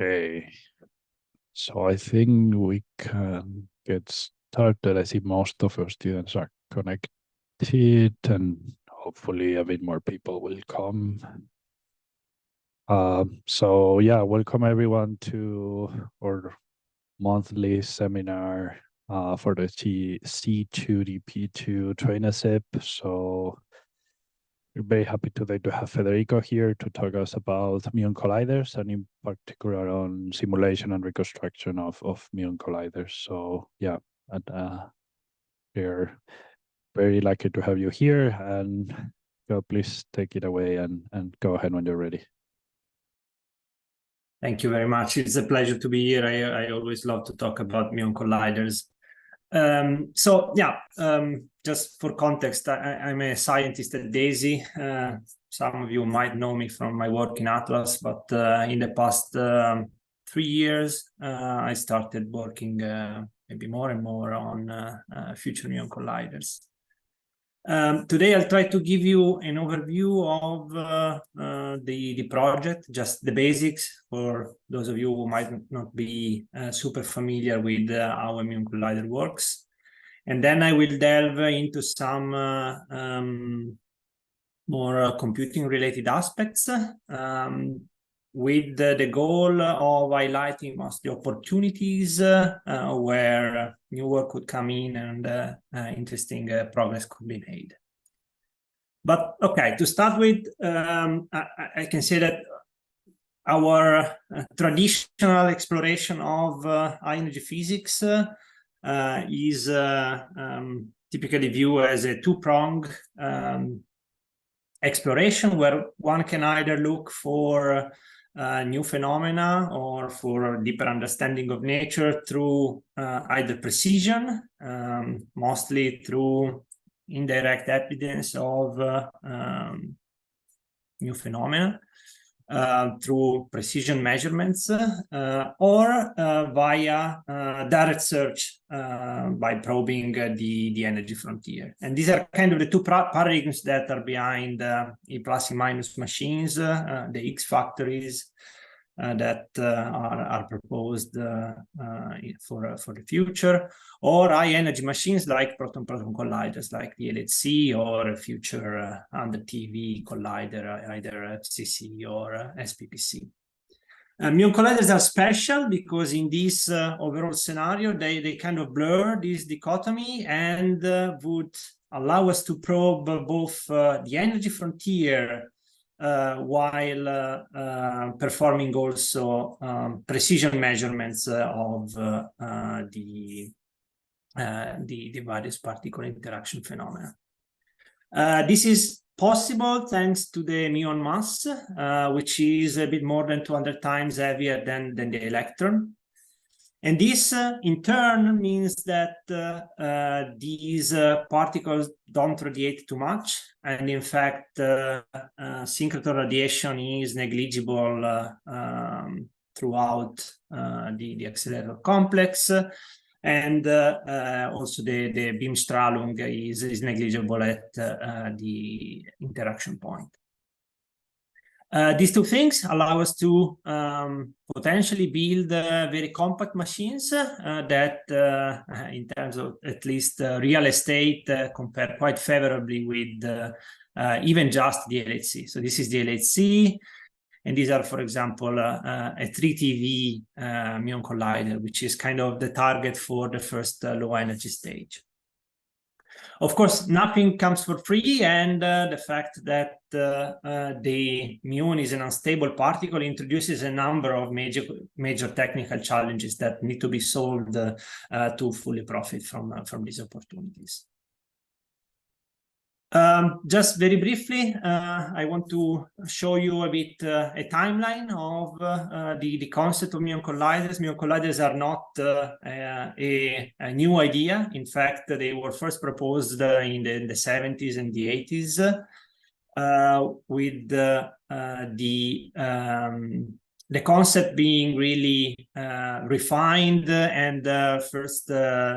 Okay, so I think we can get started. I see most of our students are connected and hopefully a bit more people will come. So yeah, welcome everyone to our monthly seminar for the C2DP2 trainership. So we're very happy today to have Federico here to talk us about muon colliders and in particular on simulation and reconstruction of muon colliders. So yeah, and, we're very lucky to have you here, and please take it away and go ahead when you're ready. Thank you very much. It's a pleasure to be here. I always love to talk about muon colliders. Just for context, I'm a scientist at DAISY. Some of you might know me from my work in Atlas, but in the past 3 years, I started working maybe more and more on future muon colliders. Today, I'll try to give you an overview of the project, just the basics for those of you who might not be super familiar with how a muon collider works. And then I will delve into some more computing-related aspects with the goal of highlighting most the opportunities where new work could come in and interesting progress could be made. But okay, to start with, I can say that our traditional exploration of high energy physics is typically viewed as a two-pronged exploration where one can either look for new phenomena or for deeper understanding of nature through either precision, mostly through indirect evidence of new phenomena, through precision measurements, or via direct search by probing the energy frontier. And these are kind of the two paradigms that are behind E plus E minus machines, the X factories that are proposed for the future, or high energy machines like proton-proton colliders like the LHC, or a future under TV collider, either FCC or SPPC. Muon colliders are special because in this overall scenario, they kind of blur this dichotomy and would allow us to probe both the energy frontier while performing also precision measurements of the various particle interaction phenomena. This is possible thanks to the muon mass, which is a bit more than 200 times heavier than the electron. And this, in turn, means that these particles don't radiate too much. And in fact, synchrotron radiation is negligible throughout the accelerator complex. And also the beam Strahlung is negligible at the interaction point. These two things allow us to potentially build very compact machines that, in terms of at least real estate, compare quite favorably with even just the LHC. So this is the LHC, and these are, for example, a 3 TeV muon collider, which is kind of the target for the first low energy stage. Of course, nothing comes for free, and the fact that the muon is an unstable particle introduces a number of major technical challenges that need to be solved to fully profit from these opportunities. Just very briefly, I want to show you a bit a timeline of the concept of muon colliders. Muon colliders are not a new idea. In fact, they were first proposed in the 70s and the 80s with the concept being really refined and first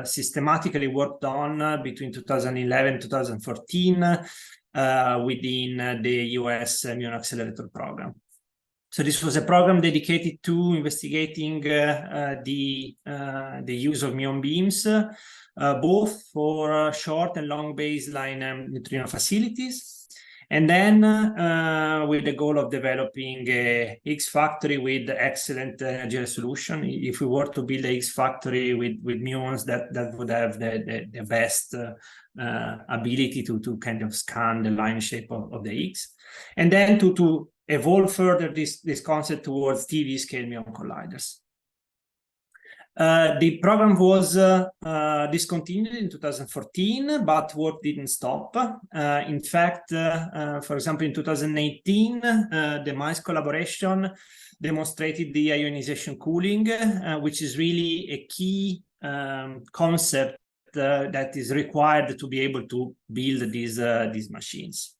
systematically worked on between 2011 and 2014 within the US Muon Accelerator program. So this was a program dedicated to investigating the use of muon beams, both for short and long baseline neutrino facilities. And then with the goal of developing a X factory with excellent energy resolution. If we were to build a X factory with muons, that would have the best ability to kind of scan the line shape of the X. And then to evolve further this concept towards TV scale muon colliders. The program was discontinued in 2014, but work didn't stop. In fact, for example, in 2018, the MICE collaboration demonstrated the ionization cooling, which is really a key concept that is required to be able to build these machines.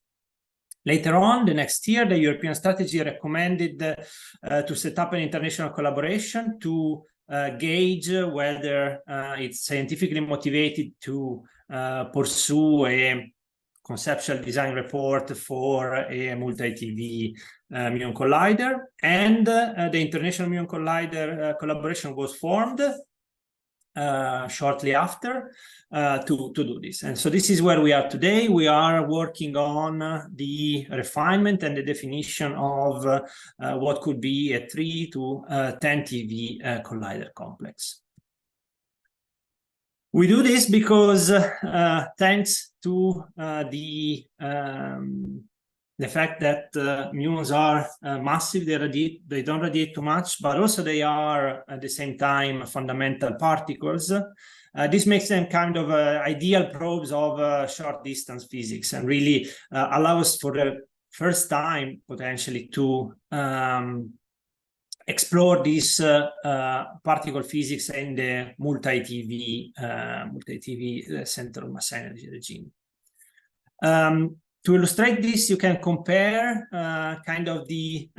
Later on, the next year, the European strategy recommended to set up an international collaboration to gauge whether it's scientifically motivated to pursue a conceptual design report for a multi-TV muon collider. And the International Muon Collider collaboration was formed shortly after to do this. And so this is where we are today. We are working on the refinement and the definition of what could be a 3 to 10 TV collider complex. We do this because thanks to the fact that muons are massive, they don't radiate too much, but also they are at the same time fundamental particles. This makes them kind of ideal probes of short distance physics, and really allow us for the first time potentially to explore this particle physics in the multi-TV center of mass energy regime. To illustrate this, you can compare kind of the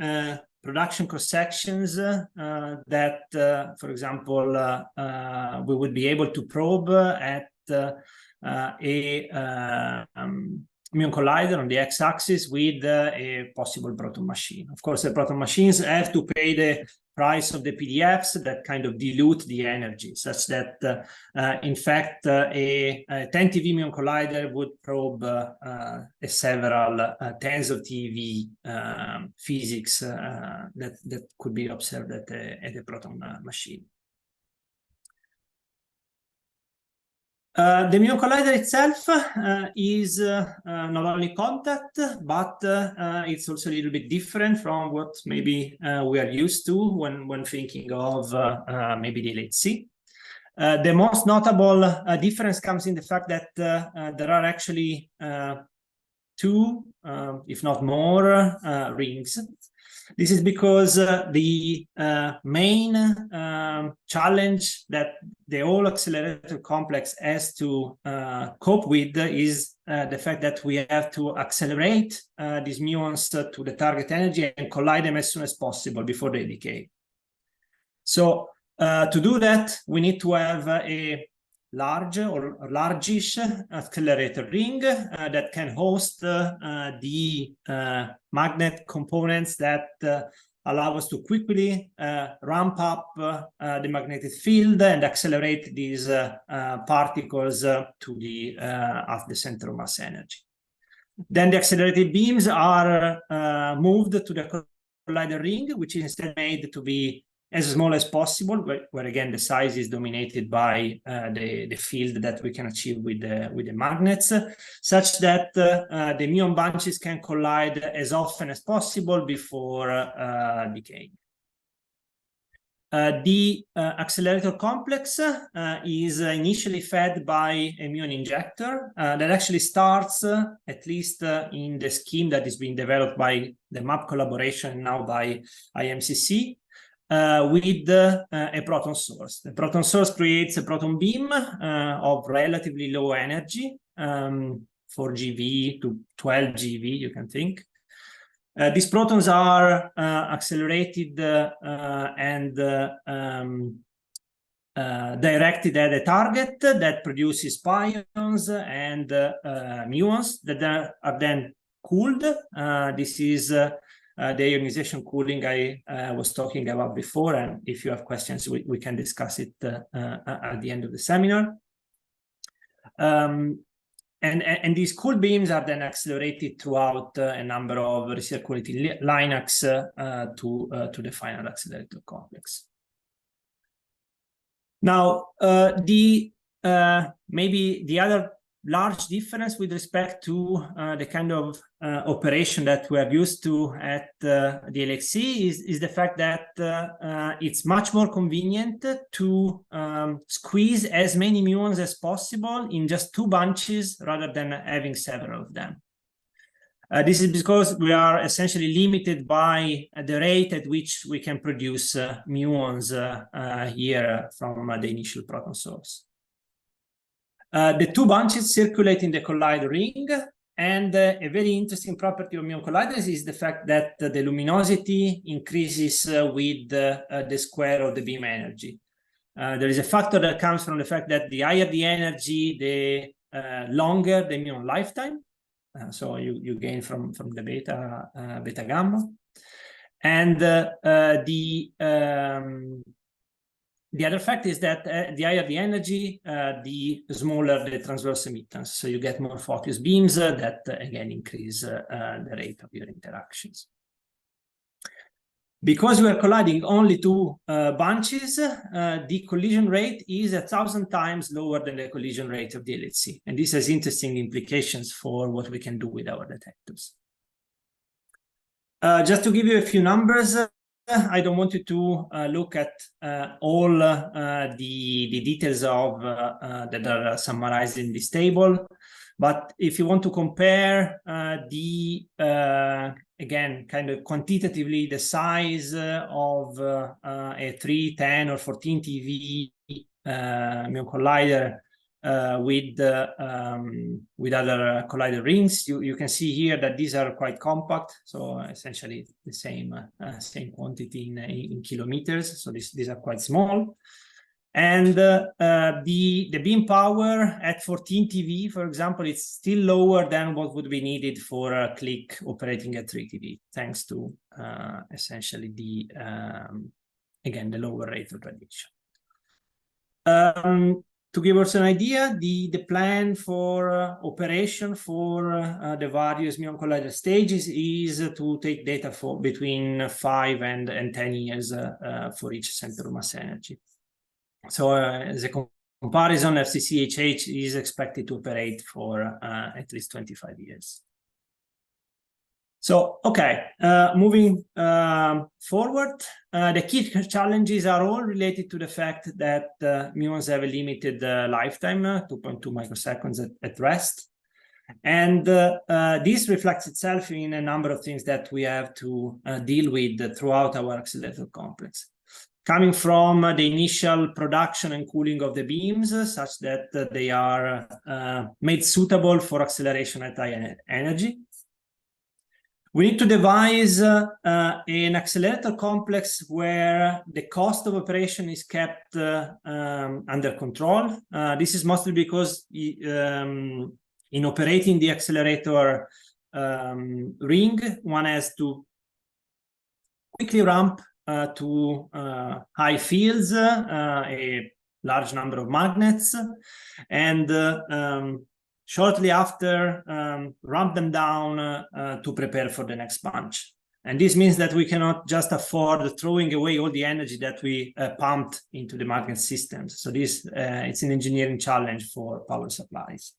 production cross-sections that, for example, we would be able to probe at a muon collider on the x-axis with a possible proton machine. Of course, the proton machines have to pay the price of the PDFs that kind of dilute the energy, such that, in fact, a 10 TV muon collider would probe several tens of TV physics that could be observed at a proton machine. The muon collider itself is not only contact, but it's also a little bit different from what maybe we are used to when thinking of maybe the LHC. The most notable difference comes in the fact that there are actually two, if not more, rings. This is because the main challenge that the whole accelerator complex has to cope with is the fact that we have to accelerate these muons to the target energy and collide them as soon as possible before they decay. So to do that, we need to have a large or largish accelerator ring that can host the magnet components that allow us to quickly ramp up the magnetic field and accelerate these particles to the at the center of mass energy. Then the accelerated beams are moved to the collider ring, which is instead made to be as small as possible, where again the size is dominated by the field that we can achieve with the magnets, such that the muon bunches can collide as often as possible before decaying. The accelerator complex is initially fed by a muon injector that actually starts, at least in the scheme that is being developed by the MAP collaboration now by IMCC, with a proton source. The proton source creates a proton beam of relatively low energy, 4 GeV to 12 GeV, you can think. These protons are accelerated and directed at a target that produces pions and muons that are then cooled. This is the ionization cooling I was talking about before. And if you have questions, we can discuss it at the end of the seminar. And these cool beams are then accelerated throughout a number of recirculating linacs to the final accelerator complex. Now, maybe the other large difference with respect to the kind of operation that we are used to at the LHC is the fact that it's much more convenient to squeeze as many muons as possible in just 2 bunches rather than having several of them. This is because we are essentially limited by the rate at which we can produce muons here from the initial proton source. The 2 bunches circulate in the collider ring, and a very interesting property of muon colliders is the fact that the luminosity increases with the square of the beam energy. There is a factor that comes from the fact that the higher the energy, the longer the muon lifetime. So you gain from the beta gamma, and the other fact is that the higher the energy, the smaller the transverse emittance. So you get more focused beams that again increase the rate of your interactions. Because we are colliding only 2 bunches, the collision rate is 1,000 times lower than the collision rate of the LHC. And this has interesting implications for what we can do with our detectors. Just to give you a few numbers, I don't want you to look at all the details of that are summarized in this table. But if you want to compare again, kind of quantitatively, the size of a 3, 10, or 14 TeV muon collider with other collider rings, you can see here that these are quite compact. So essentially the same quantity in kilometers. So these are quite small. And the beam power at 14 TeV, for example, is still lower than what would be needed for a click operating at 3 TeV, thanks to essentially again, the lower rate of radiation. To give us an idea, the plan for operation for the various muon collider stages is to take data for between 5 and 10 years for each center of mass energy. So as a comparison, FCCHH is expected to operate for at least 25 years. So, okay, moving forward, the key challenges are all related to the fact that muons have a limited lifetime, 2.2 microseconds at rest. And this reflects itself in a number of things that we have to deal with throughout our accelerator complex. Coming from the initial production and cooling of the beams, such that they are made suitable for acceleration at high energy. We need to devise an accelerator complex where the cost of operation is kept under control. This is mostly because in operating the accelerator ring, one has to quickly ramp to high fields, a large number of magnets, and shortly after ramp them down to prepare for the next bunch. And this means that we cannot just afford throwing away all the energy that we pumped into the magnet systems. So this it's an engineering challenge for power supplies.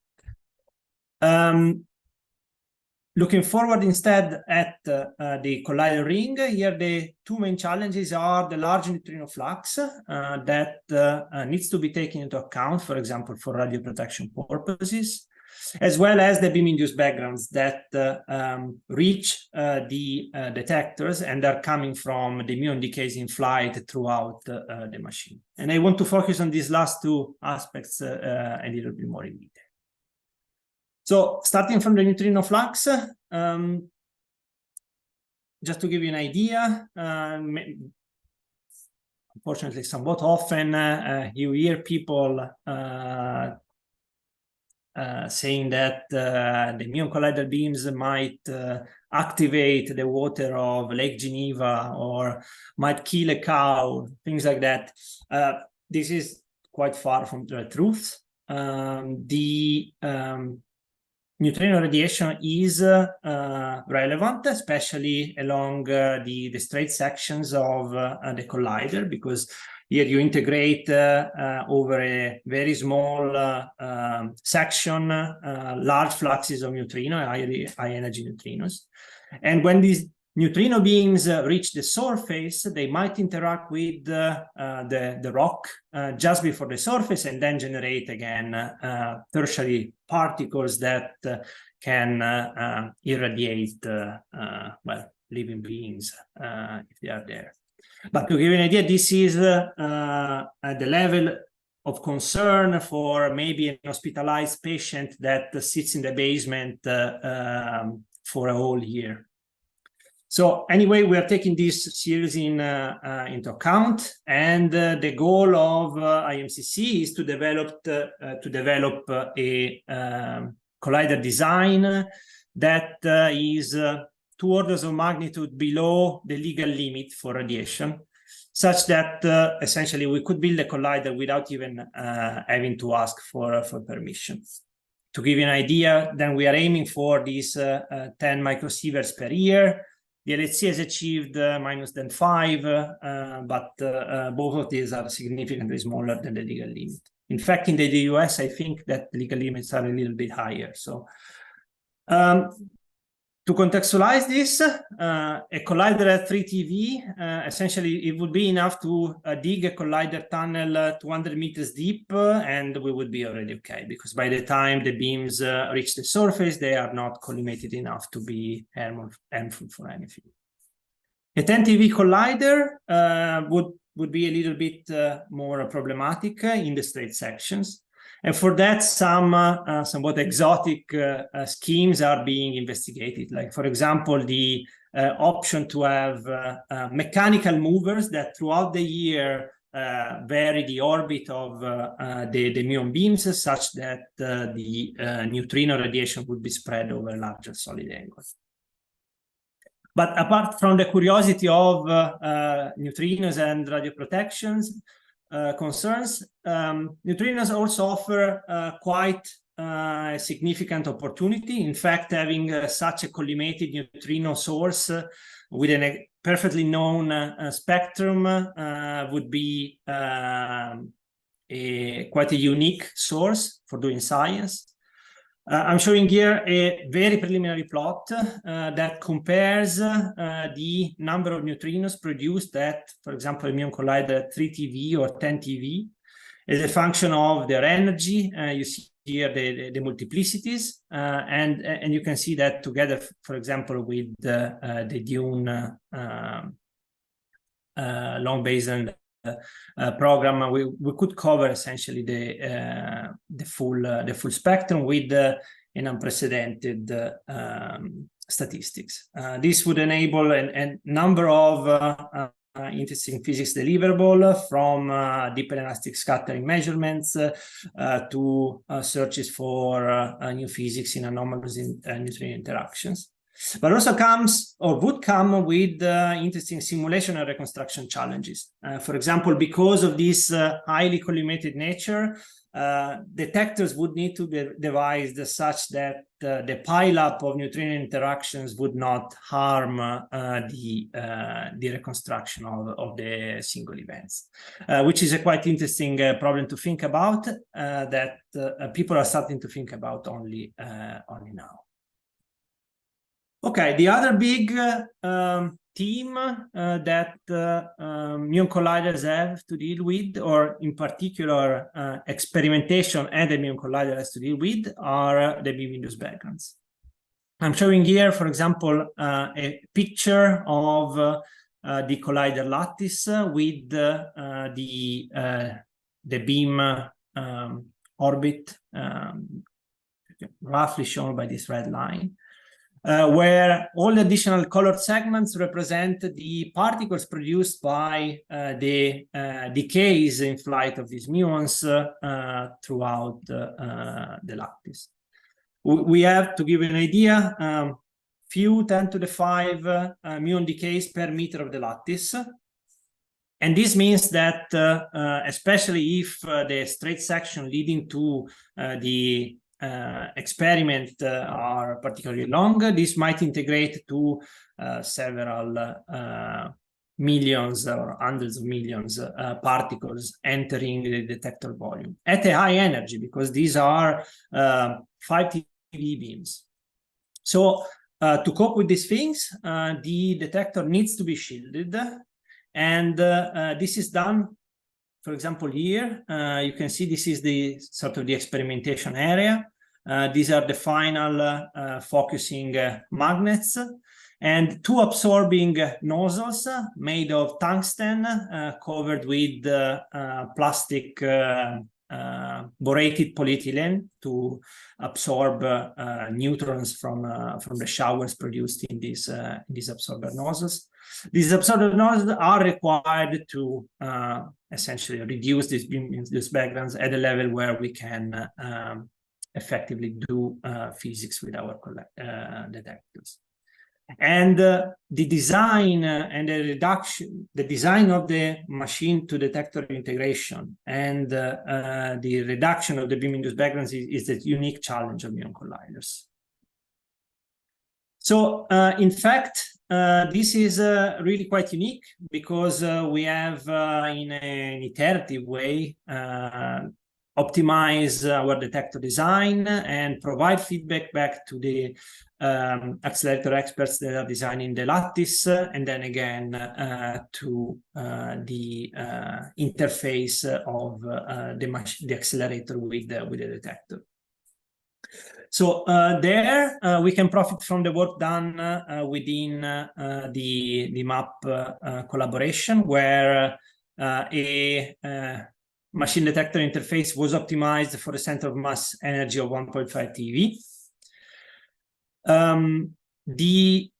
Looking forward instead at the collider ring, here the 2 main challenges are the large neutrino flux that needs to be taken into account, for example, for radio protection purposes, as well as the beam-induced backgrounds that reach the detectors and are coming from the muon decays in flight throughout the machine. And I want to focus on these last 2 aspects a little bit more in detail. So starting from the neutrino flux, just to give you an idea, unfortunately, somewhat often you hear people saying that the Muon collider beams might activate the water of Lake Geneva or might kill a cow, things like that. This is quite far from the truth. Neutrino radiation is relevant, especially along the straight sections of the collider, because here you integrate over a very small section large fluxes of neutrino, high energy neutrinos. And when these neutrino beams reach the surface, they might interact with the rock just before the surface and then generate again tertiary particles that can irradiate well, living beings if they are there. But to give you an idea, this is at the level of concern for maybe an hospitalized patient that sits in the basement for a whole year. So anyway, we are taking this series into account, and the goal of IMCC is to develop a collider design that is 2 orders of magnitude below the legal limit for radiation, such that essentially we could build a collider without even having to ask for permission. To give you an idea, then we are aiming for these 10 microsieverts per year. The LHC has achieved -5, but both of these are significantly smaller than the legal limit. In fact, in the US, I think that the legal limits are a little bit higher. So to contextualize this, a collider at 3 TeV, essentially it would be enough to dig a collider tunnel 200 meters deep, and we would be already okay, because by the time the beams reach the surface, they are not collimated enough to be harmful for anything. A 10 TeV collider would be a little bit more problematic in the straight sections. And for that, some somewhat exotic schemes are being investigated. Like, for example, the option to have mechanical movers that throughout the year vary the orbit of the muon beams such that the neutrino radiation would be spread over a larger solid angle. But apart from the curiosity of neutrinos and radioprotections, concerns, neutrinos also offer quite a significant opportunity. In fact, having such a collimated neutrino source with a perfectly known spectrum would be quite a unique source for doing science. I'm showing here a very preliminary plot that compares the number of neutrinos produced at, for example, a muon collider at 3 TeV or 10 TeV as a function of their energy. You see here the multiplicities, and you can see that together, for example, with the Dune long Bayesian program, we could cover essentially the full spectrum with an unprecedented statistics. This would enable a number of interesting physics deliverable, from deep elastic scattering measurements to searches for new physics in anomalous neutrino interactions. But also comes, or would come, with interesting simulation and reconstruction challenges. For example, because of this highly collimated nature, detectors would need to be devised such that the pileup of neutrino interactions would not harm the reconstruction of the single events, which is a quite interesting problem to think about, that people are starting to think about only now. Okay, the other big theme that muon colliders have to deal with, or in particular experimentation and the muon collider has to deal with, are the beam-induced backgrounds. I'm showing here, for example, a picture of the collider lattice with the beam orbit, roughly shown by this red line. where all the additional colored segments represent the particles produced by the decays in flight of these muons throughout the lattice. We have, to give you an idea, few 10 to the 5 muon decays per meter of the lattice. And this means that, especially if the straight section leading to the experiment are particularly long, this might integrate to several millions or hundreds of millions particles entering the detector volume at a high energy, because these are 5 TeV beams. So to cope with these things, the detector needs to be shielded, and this is done. For example, here you can see this is the sort of the experimentation area. These are the final focusing magnets, and 2 absorbing nozzles made of tungsten covered with plastic borated polyethylene to absorb neutrons from the showers produced in these absorber nozzles. These absorber nozzles are required to essentially reduce these backgrounds at a level where we can effectively do physics with our detectors. And the design and the design of the machine to detector integration and the reduction of the beam-induced backgrounds is the unique challenge of muon colliders. So in fact, this is really quite unique, because we have in an iterative way optimize our detector design and provide feedback back to the accelerator experts that are designing the lattice, and then again to the interface of the accelerator with the detector. So there we can profit from the work done within the MAP collaboration, where a machine detector interface was optimized for a center of mass energy of 1.5 TeV. The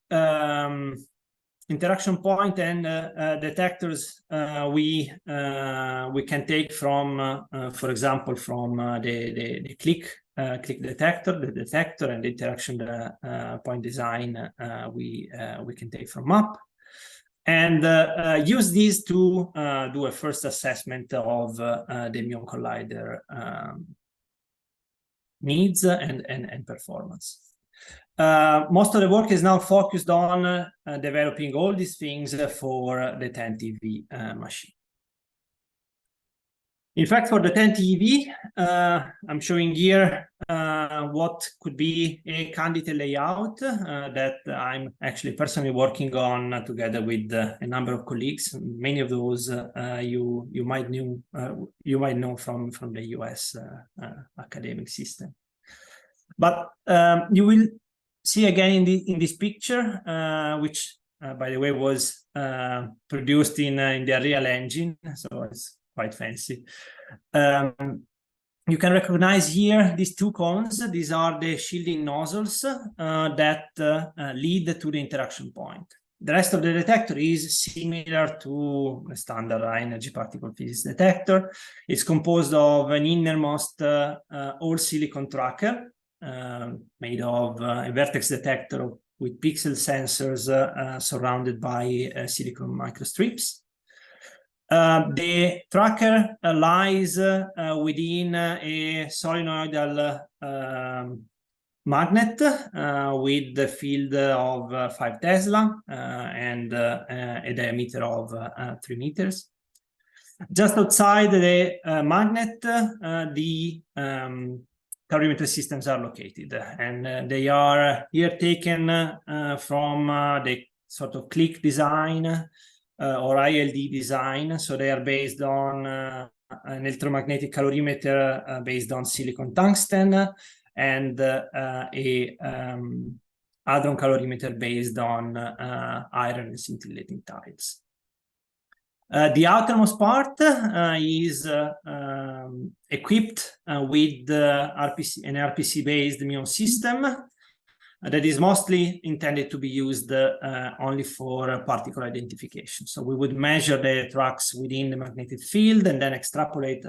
interaction point and detectors we can take from, for example, from the click detector, the detector, and the interaction point design we can take from MAP, and use these to do a first assessment of the muon collider needs and performance. Most of the work is now focused on developing all these things for the 10 TeV machine. In fact, for the 10 TeV, I'm showing here what could be a candidate layout that I'm actually personally working on together with a number of colleagues. Many of those you might know from the US academic system. But you will see again in this picture, which by the way was produced in the Unreal Engine, so it's quite fancy. You can recognize here these 2 cones. These are the shielding nozzles that lead to the interaction point. The rest of the detector is similar to a standard high-energy particle physics detector. It's composed of an innermost all-silicon tracker made of a vertex detector with pixel sensors surrounded by silicon microstrips. The tracker lies within a solenoidal magnet with the field of 5 Tesla and a diameter of 3 meters. Just outside the magnet, the calorimeter systems are located, and they are here taken from the sort of click design or ILD design. So they are based on an electromagnetic calorimeter based on silicon tungsten, and a hadron calorimeter based on iron and scintillating tiles. The outermost part is equipped with an RPC-based muon system that is mostly intended to be used only for particle identification. So we would measure the tracks within the magnetic field and then extrapolate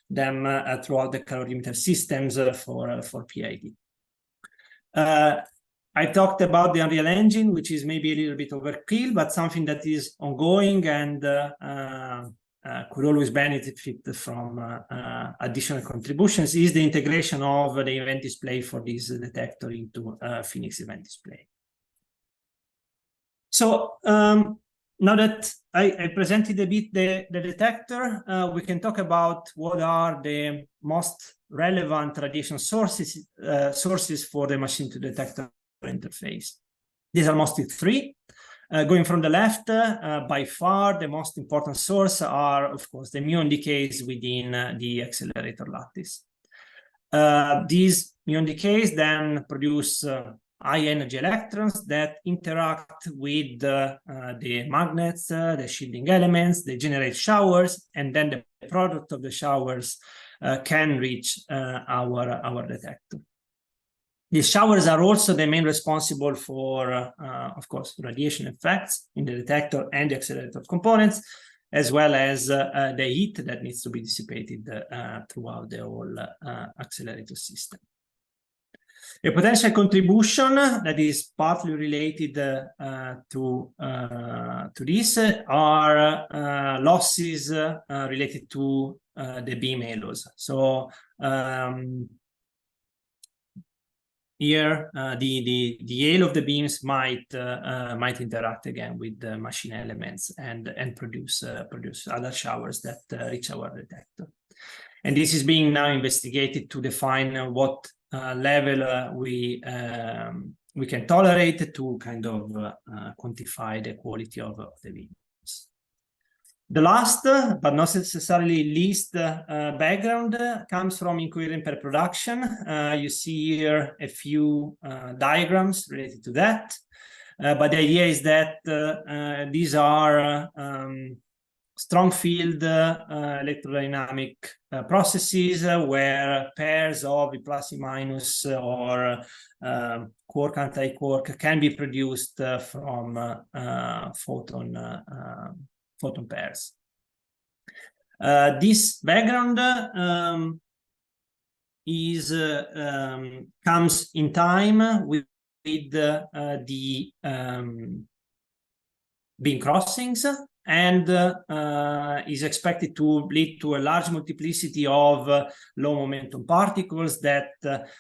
them throughout the calorimeter systems for PID. I talked about the Unreal Engine, which is maybe a little bit overkill, but something that is ongoing and could always benefit from additional contributions, is the integration of the event display for this detector into Phoenix event display. So now that I presented a bit the detector, we can talk about what are the most relevant radiation sources for the machine to detector interface. These are mostly three. Going from the left, by far the most important source are, of course, the muon decays within the accelerator lattice. These muon decays then produce high energy electrons that interact with the magnets, the shielding elements, they generate showers, and then the product of the showers can reach our detector. These showers are also the main responsible for, of course, radiation effects in the detector and the accelerator components, as well as the heat that needs to be dissipated throughout the whole accelerator system. A potential contribution that is partly related to this are losses related to the beam halos. So here, the halo of the beams might interact again with the machine elements and produce other showers that reach our detector. And this is being now investigated to define what level we can tolerate to kind of quantify the quality of the beams. The last, but not necessarily least, background comes from incoherent pair production. You see here a few diagrams related to that. But the idea is that these are strong field electrodynamic processes where pairs of plus and minus or quark anti-quark can be produced from photon pairs. This background comes in time with the beam crossings and is expected to lead to a large multiplicity of low momentum particles that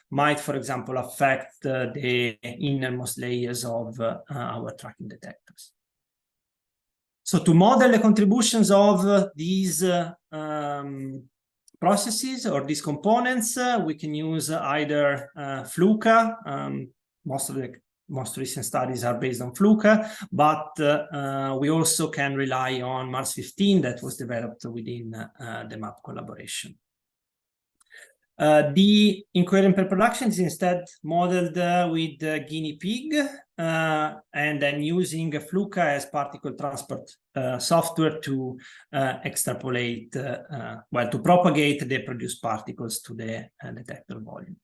might, for example, affect the innermost layers of our tracking detectors. So to model the contributions of these processes or these components, we can use either FLUCA. Most recent studies are based on FLUCA, but we also can rely on Mars 15 that was developed within the MAP collaboration. The incoherent pair production is instead modeled with guinea pig and then using FLUCA as particle transport software to extrapolate, to propagate the produced particles to the detector volume.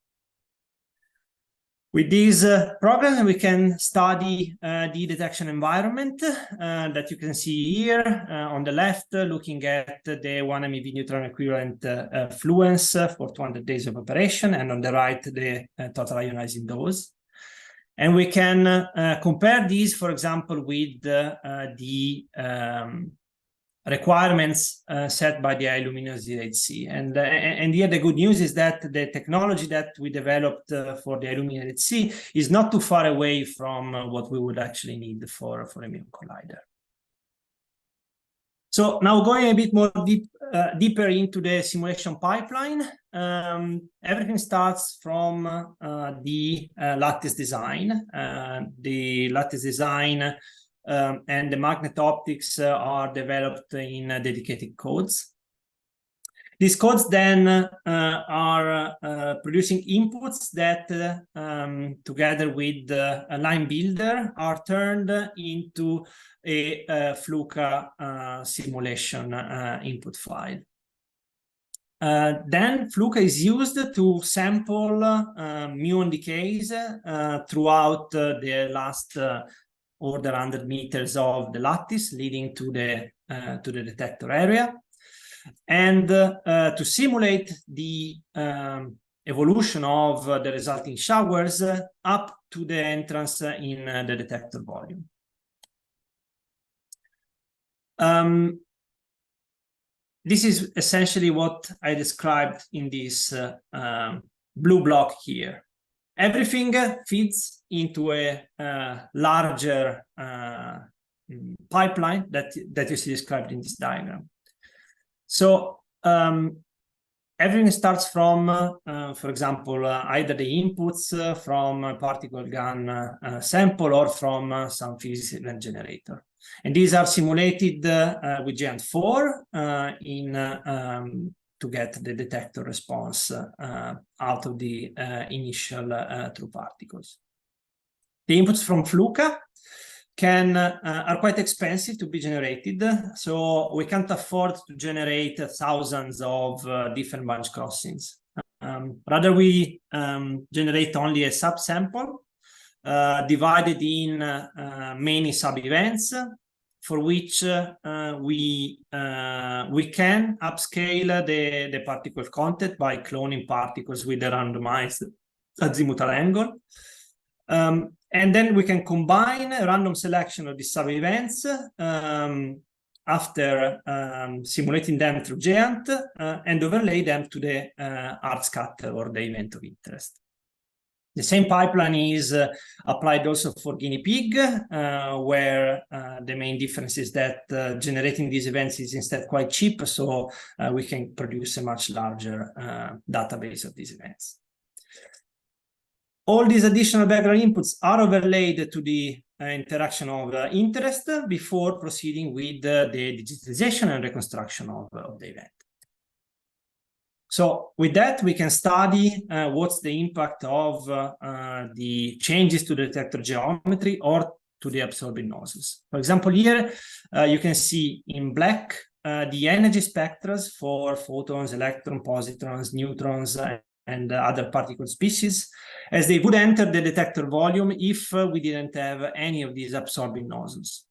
With this program, we can study the detection environment that you can see here on the left, looking at the 1 MeV neutron equivalent fluence for 200 days of operation, and on the right, the total ionizing dose. And we can compare these, for example, with the requirements set by the Illuminos HC. And here the good news is that the technology that we developed for the Illuminos HC is not too far away from what we would actually need for a Muon collider. So now going a bit more deeper into the simulation pipeline, everything starts from the lattice design. The lattice design and the magnet optics are developed in dedicated codes. These codes then are producing inputs that, together with a line builder, are turned into a FLUCA simulation input file. Then Fluka is used to sample muon decays throughout the last order 100 meters of the lattice leading to the detector area, and to simulate the evolution of the resulting showers up to the entrance in the detector volume. This is essentially what I described in this blue block here. Everything feeds into a larger pipeline that you see described in this diagram. So everything starts from, for example, either the inputs from a particle gun sample or from some physics event generator. And these are simulated with GEANT4 to get the detector response out of the initial true particles. The inputs from Fluka are quite expensive to be generated, so we can't afford to generate thousands of different bunch crossings. Rather, we generate only a subsample divided in many sub-events, for which we can upscale the particle content by cloning particles with a randomized azimuthal angle. And then we can combine a random selection of these sub-events after simulating them through GEANT and overlay them to the art scatter or the event of interest. The same pipeline is applied also for guinea pig, where the main difference is that generating these events is instead quite cheap, so we can produce a much larger database of these events. All these additional background inputs are overlaid to the interaction of interest before proceeding with the digitalization and reconstruction of the event. So with that, we can study what's the impact of the changes to the detector geometry or to the absorbing nozzles. For example, here you can see in black the energy spectra for photons, electrons, positrons, neutrons, and other particle species, as they would enter the detector volume if we didn't have any of these absorbing nozzles.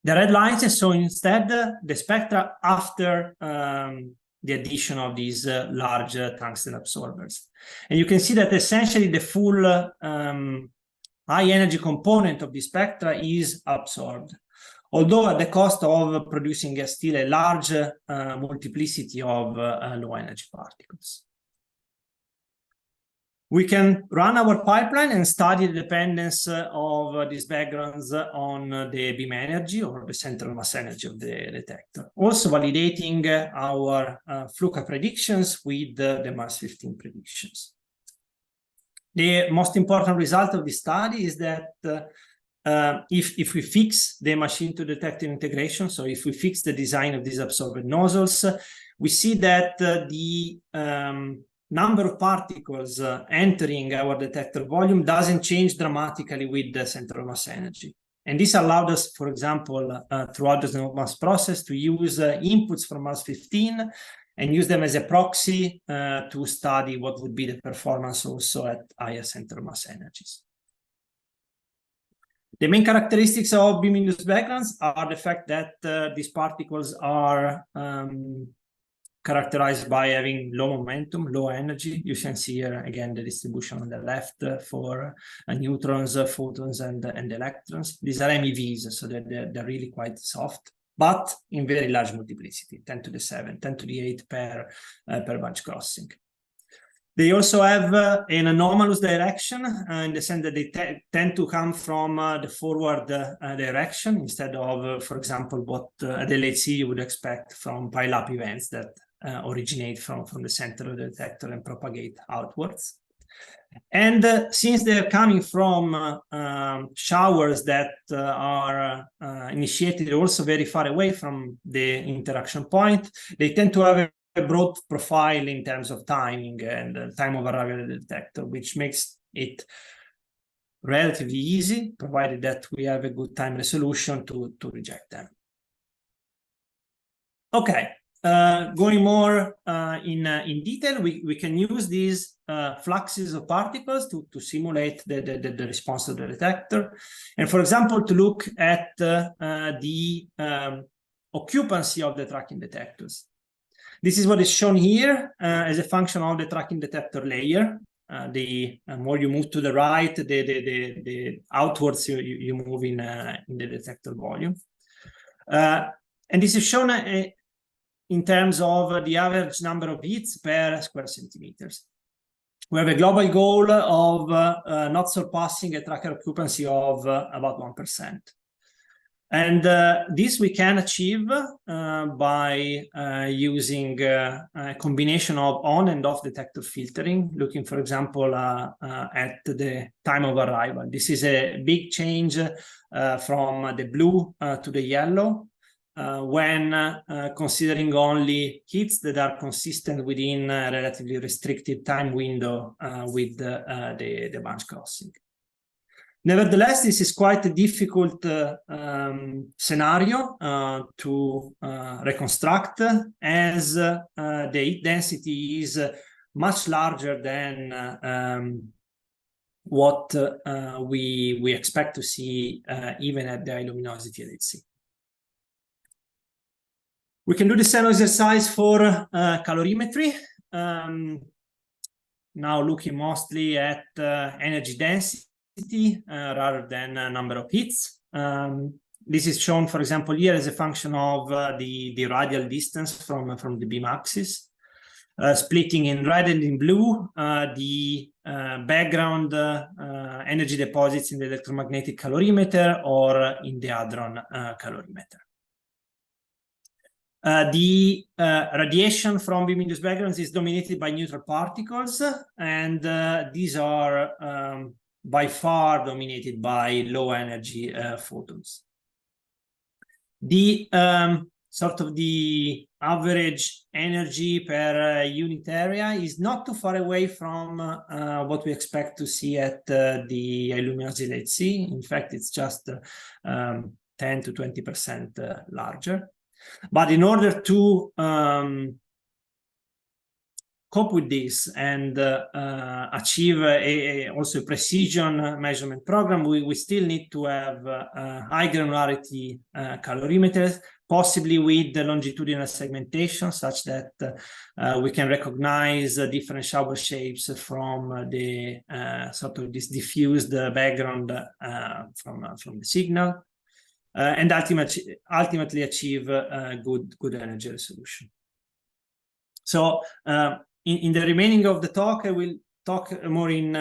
The red lines show instead the spectra after the addition of these large tungsten absorbers. And you can see that essentially the full high energy component of the spectra is absorbed, although at the cost of producing still a large multiplicity of low energy particles. We can run our pipeline and study the dependence of these backgrounds on the beam energy or the central mass energy of the detector, also validating our Fluka predictions with the Mars 15 predictions. The most important result of this study is that if we fix the machine to detector integration, so if we fix the design of these absorbed nozzles, we see that the number of particles entering our detector volume doesn't change dramatically with the central mass energy. And this allowed us, for example, throughout the mass process to use inputs from Mars 15 and use them as a proxy to study what would be the performance also at higher central mass energies. The main characteristics of beam-induced backgrounds are the fact that these particles are characterized by having low momentum, low energy. You can see here again the distribution on the left for neutrons, photons, and electrons. These are MEVs, so they're really quite soft, but in very large multiplicity, 10 to the 7, 10 to the 8 per bunch crossing. They also have an anomalous direction in the sense that they tend to come from the forward direction instead of, for example, what at LHC you would expect from pile-up events that originate from the center of the detector and propagate outwards. And since they're coming from showers that are initiated also very far away from the interaction point, they tend to have a broad profile in terms of timing and time of arrival of the detector, which makes it relatively easy, provided that we have a good time resolution to reject them. Okay, going more in detail, we can use these fluxes of particles to simulate the response of the detector. And for example, to look at the occupancy of the tracking detectors. This is what is shown here as a function of the tracking detector layer. The more you move to the right, the outwards you move in the detector volume. And this is shown in terms of the average number of hits per square centimeters. We have a global goal of not surpassing a tracker occupancy of about 1%. And this we can achieve by using a combination of on and off detector filtering, looking, for example, at the time of arrival. This is a big change from the blue to the yellow when considering only hits that are consistent within a relatively restricted time window with the bunch crossing. Nevertheless, this is quite a difficult scenario to reconstruct, as the heat density is much larger than what we expect to see even at the high luminosity LHC. We can do the same exercise for calorimetry. Now looking mostly at energy density rather than number of hits. This is shown, for example, here as a function of the radial distance from the beam axis, splitting in red and in blue the background energy deposits in the electromagnetic calorimeter or in the hadron calorimeter. The radiation from beam-induced backgrounds is dominated by neutral particles, and these are by far dominated by low energy photons. The sort of the average energy per unit area is not too far away from what we expect to see at the high luminosity LHC. In fact, it's just 10 to 20% larger. But in order to cope with this and achieve also a precision measurement program, we still need to have high granularity calorimeters, possibly with the longitudinal segmentation, such that we can recognize different shower shapes from the sort of this diffused background from the signal, and ultimately achieve good energy resolution. So in the remaining of the talk, I will talk more in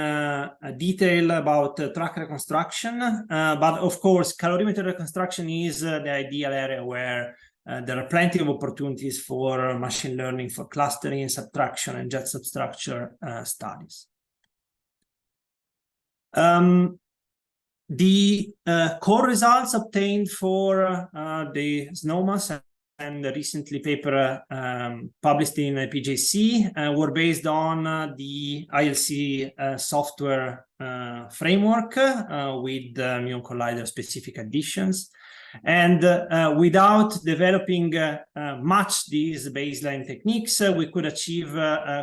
detail about track reconstruction, but of course, calorimeter reconstruction is the ideal area where there are plenty of opportunities for machine learning, for clustering, subtraction, and jet substructure studies. The core results obtained for the SNOMAS and the recently paper published in PJC were based on the ILC software framework with Muon Collider specific additions. And without developing much these baseline techniques, we could achieve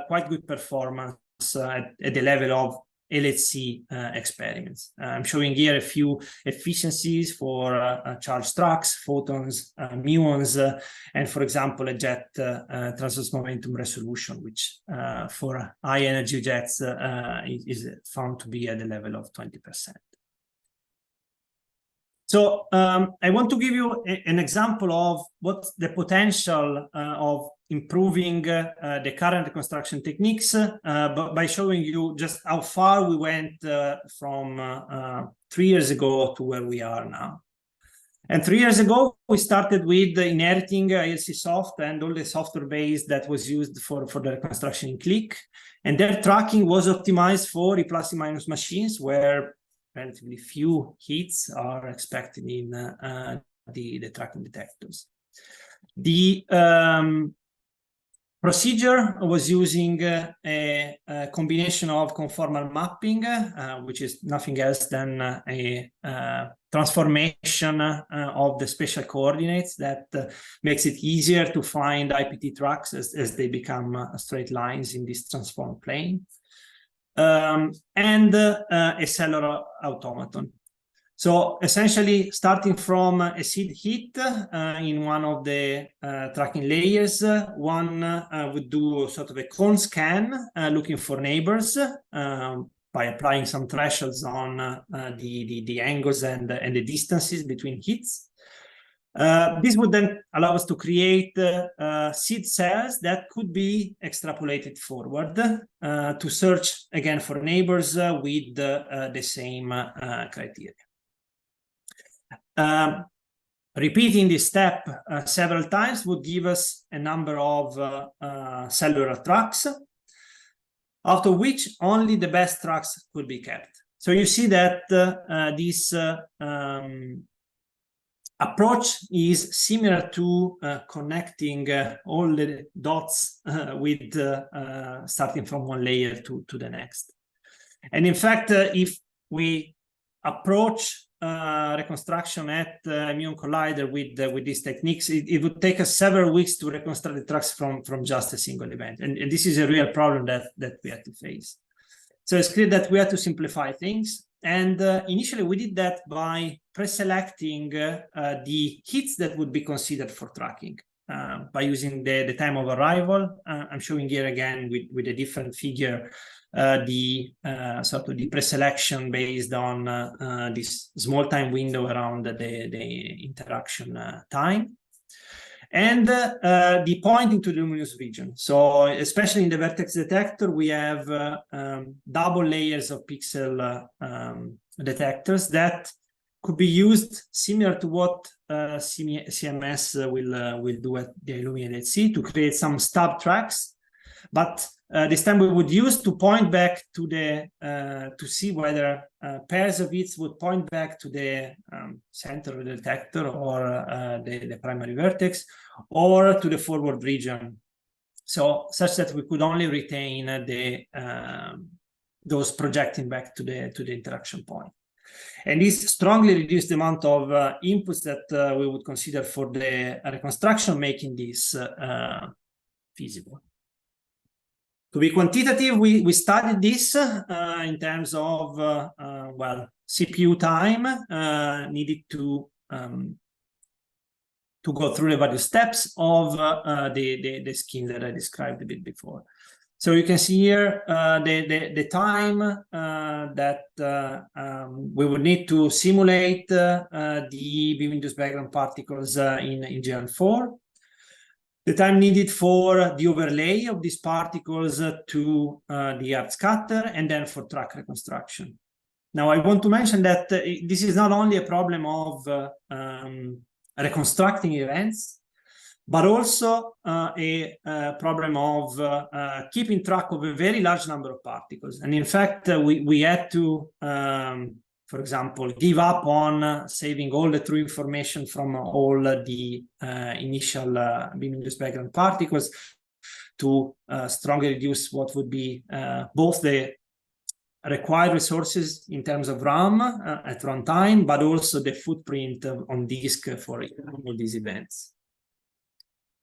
quite good performance at the level of LHC experiments. I'm showing here a few efficiencies for charged tracks, photons, muons, and for example, a jet transverse momentum resolution, which for high energy jets is found to be at the level of 20%. So I want to give you an example of what's the potential of improving the current reconstruction techniques by showing you just how far we went from 3 years ago to where we are now. And 3 years ago, we started with inheriting ILC soft and all the software base that was used for the reconstruction in Click. And their tracking was optimized for E+ and minus machines where relatively few hits are expected in the tracking detectors. The procedure was using a combination of conformal mapping, which is nothing else than a transformation of the spatial coordinates that makes it easier to find IPT tracks as they become straight lines in this transformed plane, and a cellular automaton. So essentially, starting from a seed hit in one of the tracking layers, one would do sort of a cone scan looking for neighbors by applying some thresholds on the angles and the distances between hits. This would then allow us to create seed cells that could be extrapolated forward to search again for neighbors with the same criteria. Repeating this step several times would give us a number of cellular tracks, out of which only the best tracks could be kept. So you see that this approach is similar to connecting all the dots with starting from one layer to the next. And in fact, if we approach reconstruction at Muon Collider with these techniques, it would take us several weeks to reconstruct the tracks from just a single event. And this is a real problem that we had to face. So it's clear that we had to simplify things. And initially, we did that by pre-selecting the hits that would be considered for tracking by using the time of arrival. I'm showing here again with a different figure the sort of the pre-selection based on this small time window around the interaction time. And the pointing to the luminous region. So especially in the vertex detector, we have double layers of pixel detectors that could be used similar to what CMS will do at the illuminated sea to create some stub tracks. But this time we would use to point back to the to see whether pairs of hits would point back to the center of the detector or the primary vertex or to the forward region. So such that we could only retain those projecting back to the interaction point. And this strongly reduced the amount of inputs that we would consider for the reconstruction, making this feasible. To be quantitative, we studied this in terms of, well, CPU time needed to go through the various steps of the scheme that I described a bit before. So you can see here the time that we would need to simulate the beam-induced background particles in GN4. The time needed for the overlay of these particles to the Earth scatter, and then for track reconstruction. Now, I want to mention that this is not only a problem of reconstructing events, but also a problem of keeping track of a very large number of particles. And in fact, we had to, for example, give up on saving all the true information from all the initial beam-induced background particles to strongly reduce what would be both the required resources in terms of RAM at runtime, but also the footprint on disk for all these events.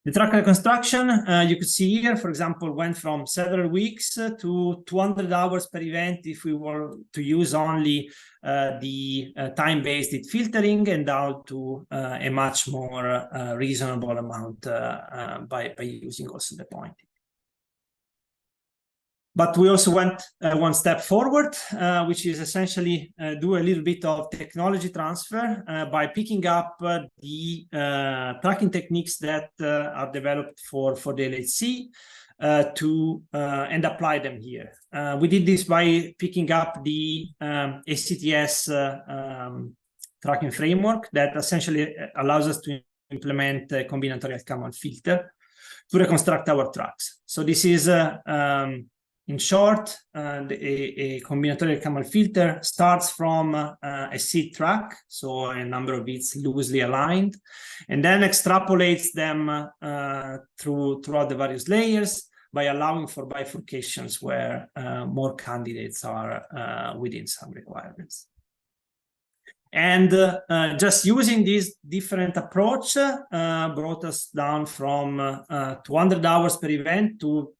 The track reconstruction, you could see here, for example, went from several weeks to 200 hours per event if we were to use only the time-based hit filtering, and down to a much more reasonable amount by using also the pointing. But we also went one step forward, which is essentially do a little bit of technology transfer by picking up the tracking techniques that are developed for the LHC and apply them here. We did this by picking up the ACTS tracking framework that essentially allows us to implement a combinatorial Kalman filter to reconstruct our tracks. So this is in short, a combinatorial Kalman filter starts from a seed track, so a number of bits loosely aligned, and then extrapolates them throughout the various layers by allowing for bifurcations where more candidates are within some requirements. And just using this different approach brought us down from 200 hours per event to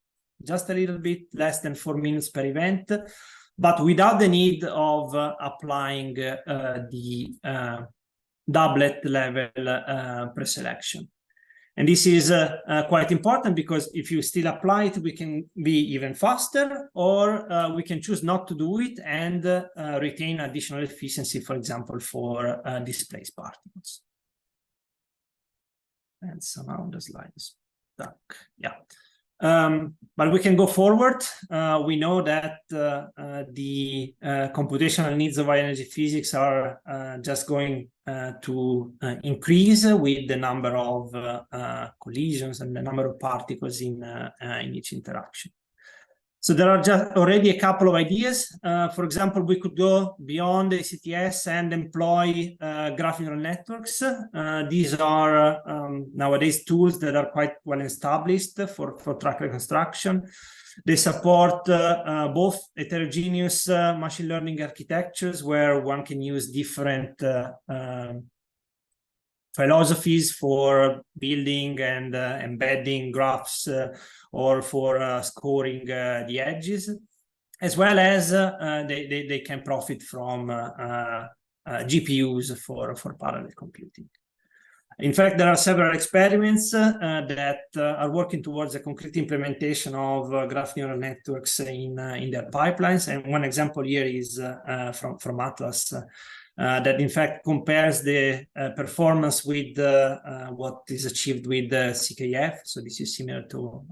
just a little bit less than 4 minutes per event, but without the need of applying the doublet level preselection. And this is quite important, because if you still apply it, we can be even faster, or we can choose not to do it and retain additional efficiency, for example, for displaced particles. And somehow the slide is stuck. Yeah. But we can go forward. We know that the computational needs of high energy physics are just going to increase with the number of collisions and the number of particles in each interaction. So there are just already a couple of ideas. For example, we could go beyond ACTS and employ graph neural networks. These are nowadays tools that are quite well established for track reconstruction. They support both heterogeneous machine learning architectures, where one can use different philosophies for building and embedding graphs or for scoring the edges, as well as they can profit from GPUs for parallel computing. In fact, there are several experiments that are working towards a concrete implementation of graph neural networks in their pipelines. And one example here is from Atlas, that in fact compares the performance with what is achieved with CKF. So this is similar to,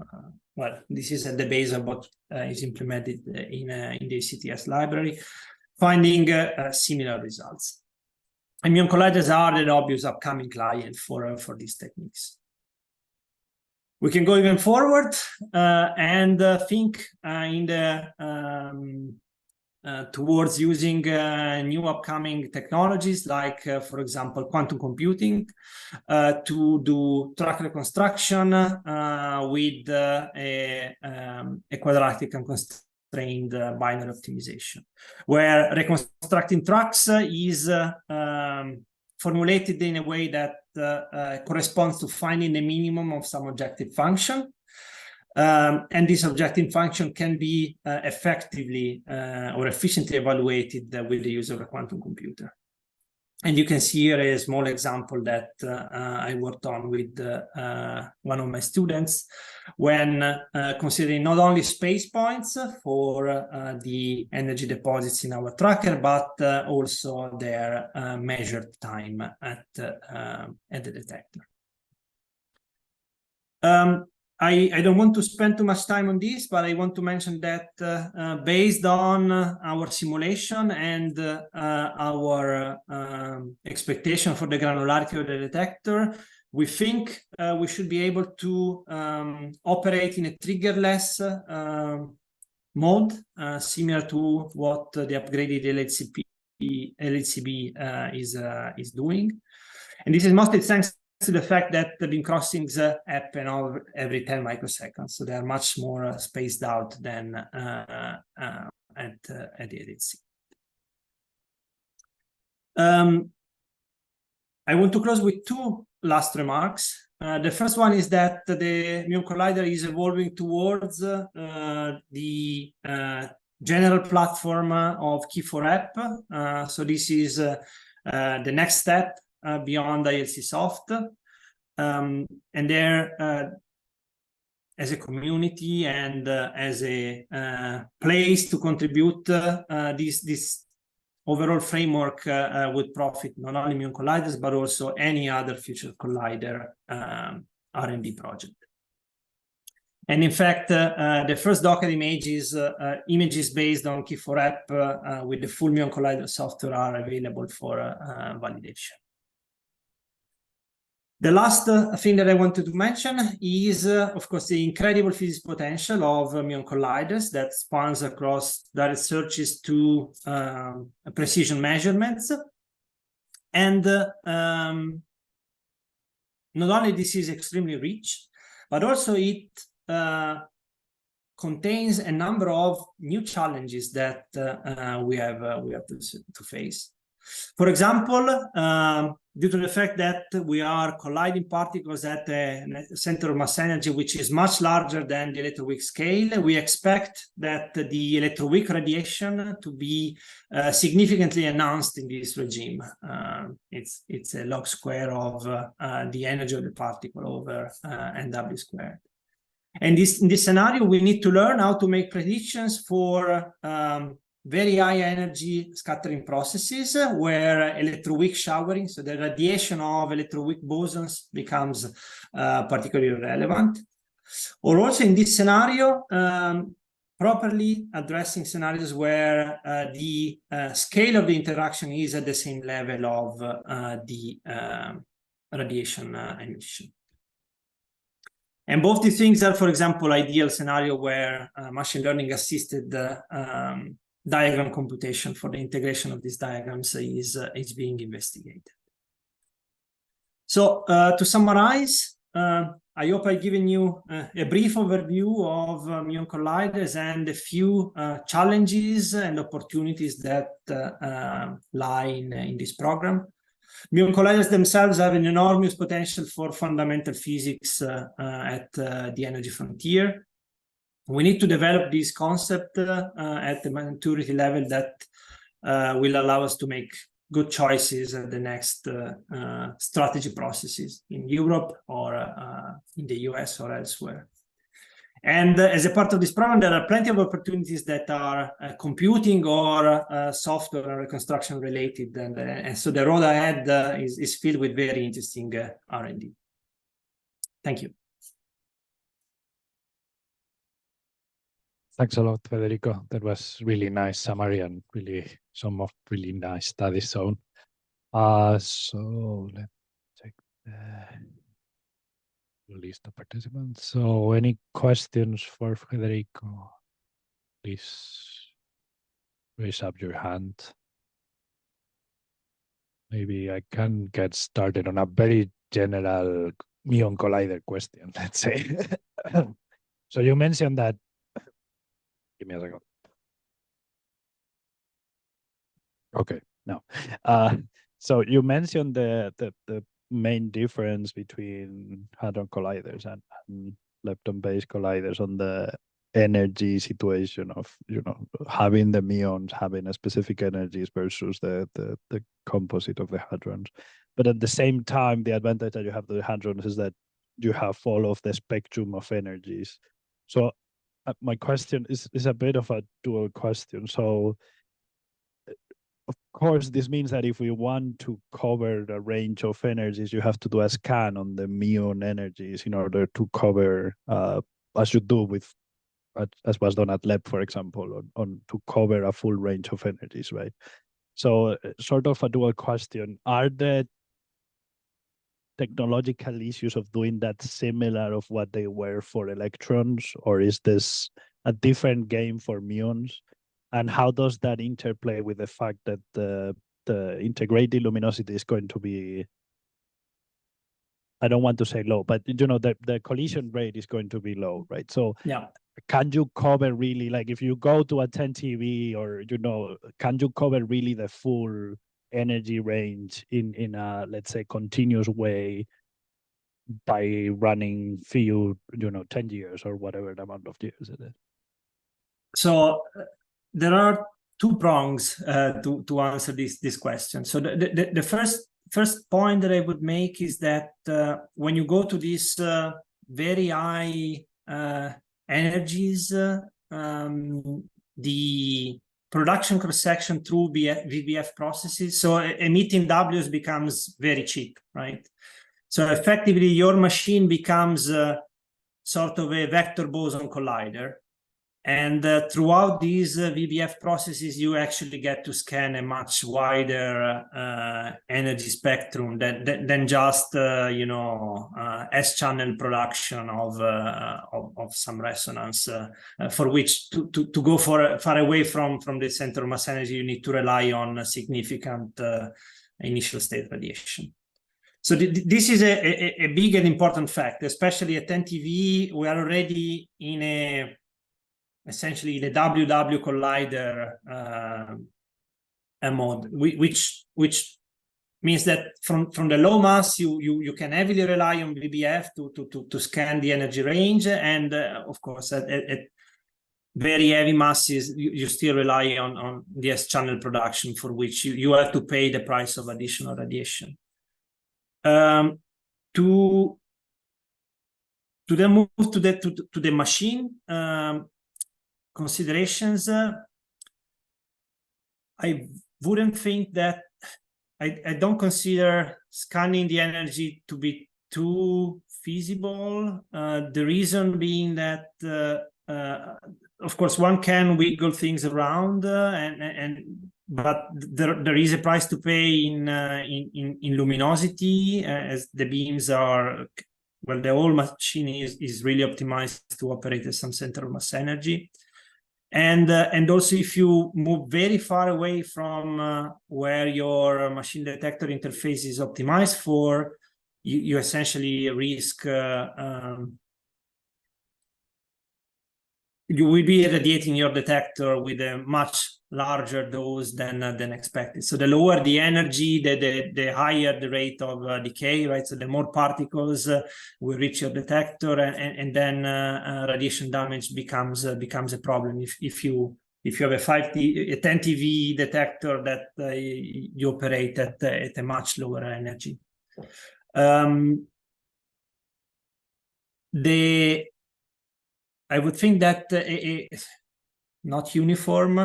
well, this is at the base of what is implemented in the CTS library, finding similar results. And Muon colliders are the obvious upcoming client for these techniques. We can go even forward and think in the towards using new upcoming technologies, like, for example, quantum computing, to do track reconstruction with a quadratic and constrained binary optimization, where reconstructing tracks is formulated in a way that corresponds to finding the minimum of some objective function. And this objective function can be effectively or efficiently evaluated with the use of a quantum computer. And you can see here a small example that I worked on with one of my students, when considering not only space points for the energy deposits in our tracker, but also their measured time at the detector. I don't want to spend too much time on this, but I want to mention that based on our simulation and our expectation for the granularity of the detector, we think we should be able to operate in a triggerless mode, similar to what the upgraded LHCb is doing. And this is mostly thanks to the fact that the beam crossings happen every 10 microseconds, so they are much more spaced out than at the LHC. I want to close with two last remarks. The first one is that the Muon Collider is evolving towards the general platform of Key4App. So this is the next step beyond ILC Soft, and there, as a community and as a place to contribute, this overall framework would profit not only Muon Colliders, but also any other future collider R&D project. And in fact, the first Docker images based on Key4App with the full Muon Collider software are available for validation. The last thing that I wanted to mention is, of course, the incredible physics potential of Muon Colliders that spans across direct searches to precision measurements. And not only this is extremely rich, but also it contains a number of new challenges that we have to face. For example, due to the fact that we are colliding particles at a center of mass energy which is much larger than the electroweak scale, we expect that the electroweak radiation to be significantly enhanced in this regime. It's a log square of the energy of the particle over NW squared. And in this scenario, we need to learn how to make predictions for very high energy scattering processes where electroweak showering, so the radiation of electroweak bosons, becomes particularly relevant. Or also in this scenario, properly addressing scenarios where the scale of the interaction is at the same level of the radiation emission. And both these things are, for example, ideal scenario where machine learning assisted diagram computation for the integration of these diagrams is being investigated. So to summarize, I hope I've given you a brief overview of muon colliders and a few challenges and opportunities that lie in this program. Muon colliders themselves have an enormous potential for fundamental physics at the energy frontier. We need to develop this concept at the maturity level that will allow us to make good choices at the next strategy processes in Europe or in the US or elsewhere. And as a part of this program, there are plenty of opportunities that are computing or software and reconstruction related. And so the road ahead is filled with very interesting R&D. Thank you. Thanks a lot, Federico. That was really nice summary and really some of really nice studies shown. So let's check the list of participants. So any questions for Federico? Please raise up your hand. Maybe I can get started on a very general muon collider question, let's say. So you mentioned that. Give me a second. Okay, no. So you mentioned the main difference between hadron colliders and lepton-based colliders on the energy situation of, you know, having the muons having a specific energies versus the composite of the hadrons. But at the same time, the advantage that you have to the hadrons is that you have all of the spectrum of energies. So my question is a bit of a dual question. So of course, this means that if we want to cover the range of energies, you have to do a scan on the muon energies in order to cover, as you do with, as was done at LEP, for example, on to cover a full range of energies, right? So sort of a dual question. Are the technological issues of doing that similar of what they were for electrons, or is this a different game for muons? And how does that interplay with the fact that the integrated luminosity is going to be, I don't want to say low, but you know, the collision rate is going to be low, right? So yeah, can you cover really, like if you go to a 10 TV or, you know, can you cover really the full energy range in a, let's say, continuous way by running few, you know, 10 years or whatever the amount of years it is? So there are two prongs to answer this question. So the first point that I would make is that when you go to these very high energies, the production cross-section through VBF processes, so emitting Ws becomes very cheap, right? So effectively, your machine becomes sort of a vector boson collider. And throughout these VBF processes, you actually get to scan a much wider energy spectrum than just, you know, S-channel production of some resonance, for which to go far away from the center of mass energy, you need to rely on significant initial state radiation. So this is a big and important fact, especially at 10 TeV. We are already in essentially the WW collider mode, which means that from the low mass you can heavily rely on VBF to scan the energy range, and of course at very heavy masses you still rely on the S-channel production, for which you have to pay the price of additional radiation. To then move to the machine considerations, I wouldn't think that I don't consider scanning the energy to be too feasible. The reason being that, of course, one can wiggle things around, but there is a price to pay in luminosity, as the beams are, well, the whole machine is really optimized to operate at some center of mass energy. And also, if you move very far away from where your machine detector interface is optimized for, you essentially risk you will be irradiating your detector with a much larger dose than expected. So the lower the energy, the higher the rate of decay, right? So the more particles will reach your detector, and then radiation damage becomes a problem if you have a 10 TeV detector that you operate at a much lower energy. I would think that not uniform.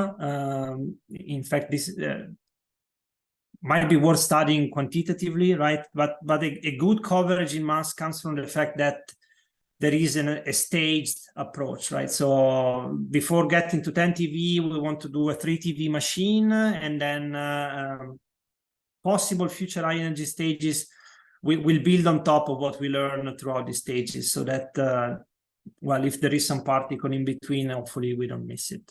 In fact, this might be worth studying quantitatively, right? But a good coverage in mass comes from the fact that there is a staged approach, right? So before getting to 10 TeV, we want to do a 3 TeV machine, and then possible future high energy stages will build on top of what we learn throughout the stages, so that well, if there is some particle in between, hopefully we don't miss it.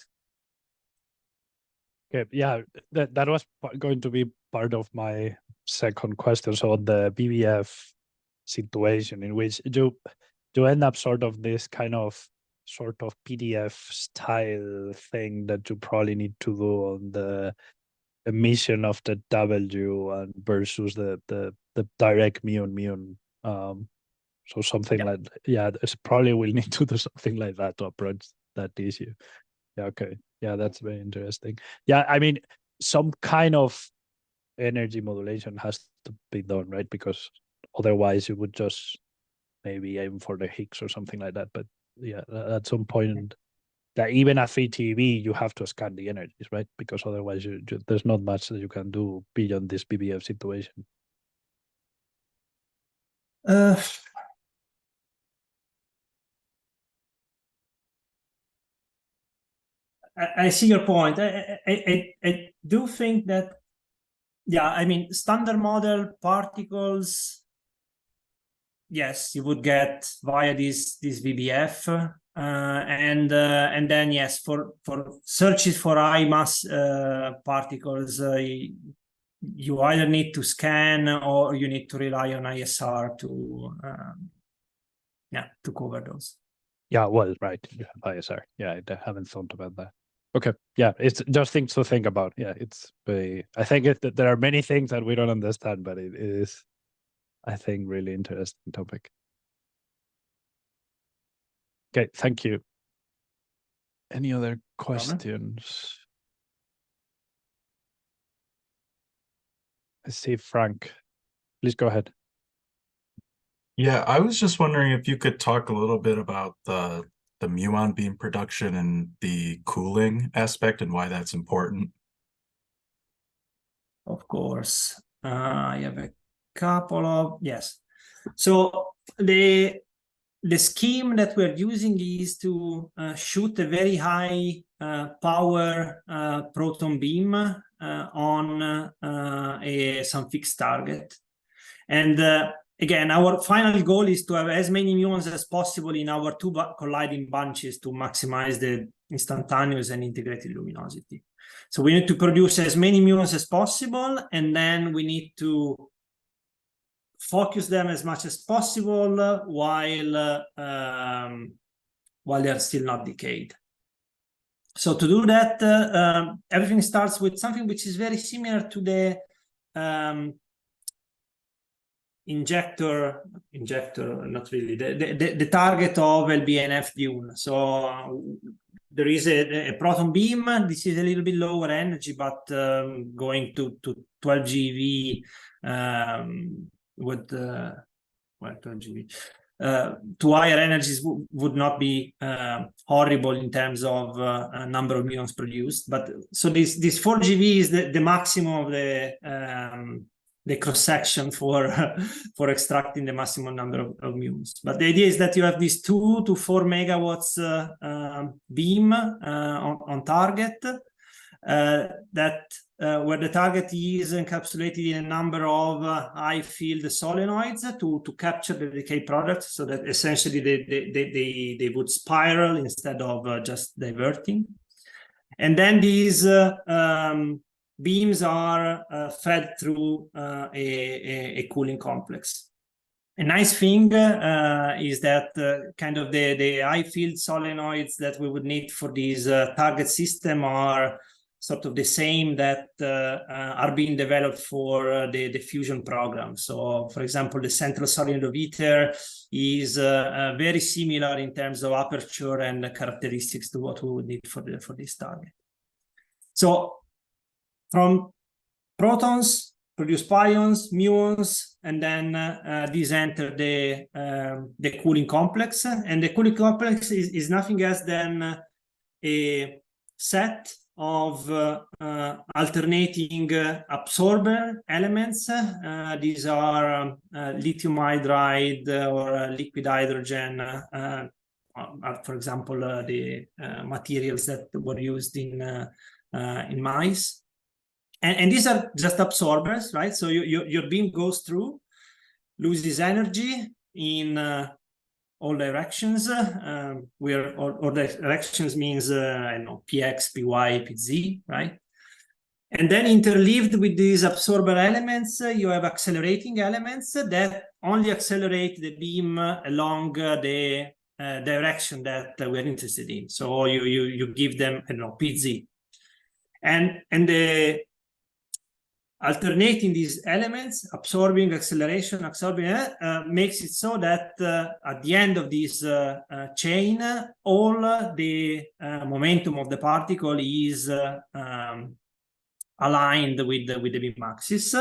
Okay, yeah, that was going to be part of my second question. So the BBF situation in which you end up sort of this kind of PDF style thing that you probably need to do on the emission of the W and versus the direct muon. So something like, yeah, it's probably will need to do something like that to approach that issue. Yeah, okay. Yeah, that's very interesting. Yeah, I mean, some kind of energy modulation has to be done, right? Because otherwise you would just maybe aim for the Higgs or something like that. But yeah, at some point, that even at 3 TeV, you have to scan the energies, right? Because otherwise there's not much that you can do beyond this BBF situation. I see your point. I do think that, yeah, I mean, standard model particles, yes, you would get via this VBF, and then yes, for searches for high mass particles, you either need to scan or you need to rely on ISR to cover those. Yeah, well, right. ISR. Yeah, I haven't thought about that. Okay. Yeah, it's just things to think about. Yeah, it's very, I think there are many things that we don't understand, but it is, I think, really interesting topic. Okay, thank you. Any other questions? I see Frank. Please go ahead. Yeah, I was just wondering if you could talk a little bit about the muon beam production and the cooling aspect and why that's important. Of course. I have a couple of, yes. So the scheme that we're using is to shoot a very high power proton beam on some fixed target. And again, our final goal is to have as many muons as possible in our two colliding bunches to maximize the instantaneous and integrated luminosity. So we need to produce as many muons as possible, and then we need to focus them as much as possible while they're still not decayed. So to do that, everything starts with something which is very similar to the injector, not really, the target of LBNF Dune. So there is a proton beam. This is a little bit lower energy, but going to 12 GeV would, well, 12 GeV. To higher energies would not be horrible in terms of number of muons produced. But so this 4 GeV is the maximum of the cross section for extracting the maximum number of muons. But the idea is that you have this 2 to 4 megawatts beam on target that where the target is encapsulated in a number of high field solenoids to capture the decay product, so that essentially they would spiral instead of just diverting. And then these beams are fed through a cooling complex. A nice thing is that kind of the high field solenoids that we would need for this target system are sort of the same that are being developed for the fusion program. So, for example, the central solenoid of ITER is very similar in terms of aperture and characteristics to what we would need for this target. So, from protons produce pions, muons, and then these enter the cooling complex. And the cooling complex is nothing else than a set of alternating absorber elements. These are lithium hydride or liquid hydrogen, for example, the materials that were used in mice. And these are just absorbers, right? So your beam goes through, loses energy in all directions, where all directions means, I don't know, px, py, pz, right? And then interleaved with these absorber elements, you have accelerating elements that only accelerate the beam along the direction that we're interested in. So you give them, I don't know, pz. And the alternating these elements, absorbing, acceleration, absorbing, makes it so that at the end of this chain, all the momentum of the particle is aligned with the beam axis,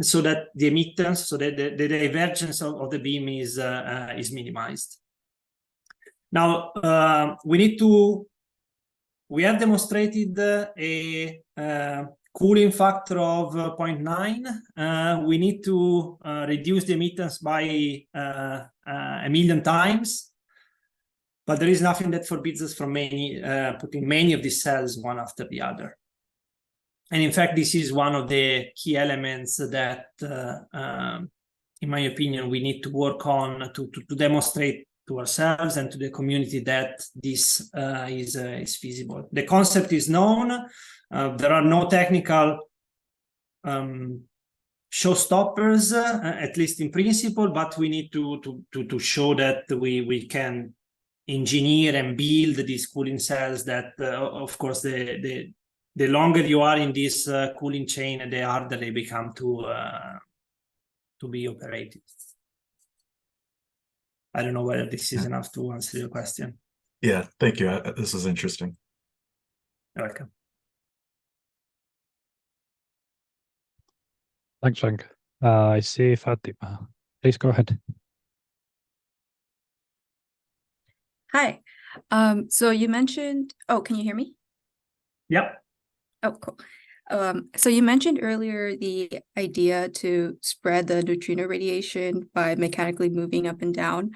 so that the emittance, so that the divergence of the beam is minimized. Now, we have demonstrated a cooling factor of 0.9. We need to reduce the emittance by 1,000,000 times, but there is nothing that forbids us from putting many of these cells one after the other. And in fact, this is one of the key elements that, in my opinion, we need to work on to demonstrate to ourselves and to the community that this is feasible. The concept is known. There are no technical showstoppers, at least in principle, but we need to show that we can engineer and build these cooling cells that, of course, the longer you are in this cooling chain, the harder they become to be operated. I don't know whether this is enough to answer your question. Yeah, thank you. This is interesting. You're welcome. Thanks, Frank. I see Fatima. Please go ahead. Hi. So you mentioned, can you hear me? Yep. Oh, cool. So you mentioned earlier the idea to spread the neutrino radiation by mechanically moving up and down.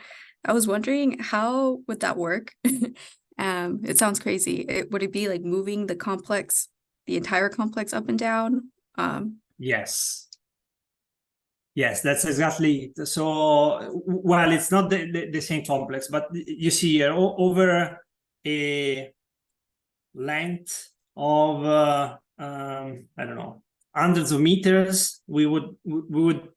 I was wondering, how would that work? It sounds crazy. Would it be like moving the entire complex up and down? Yes. Yes, that's exactly. So, well, it's not the same complex, but you see here over a length of I don't know, hundreds of meters, we would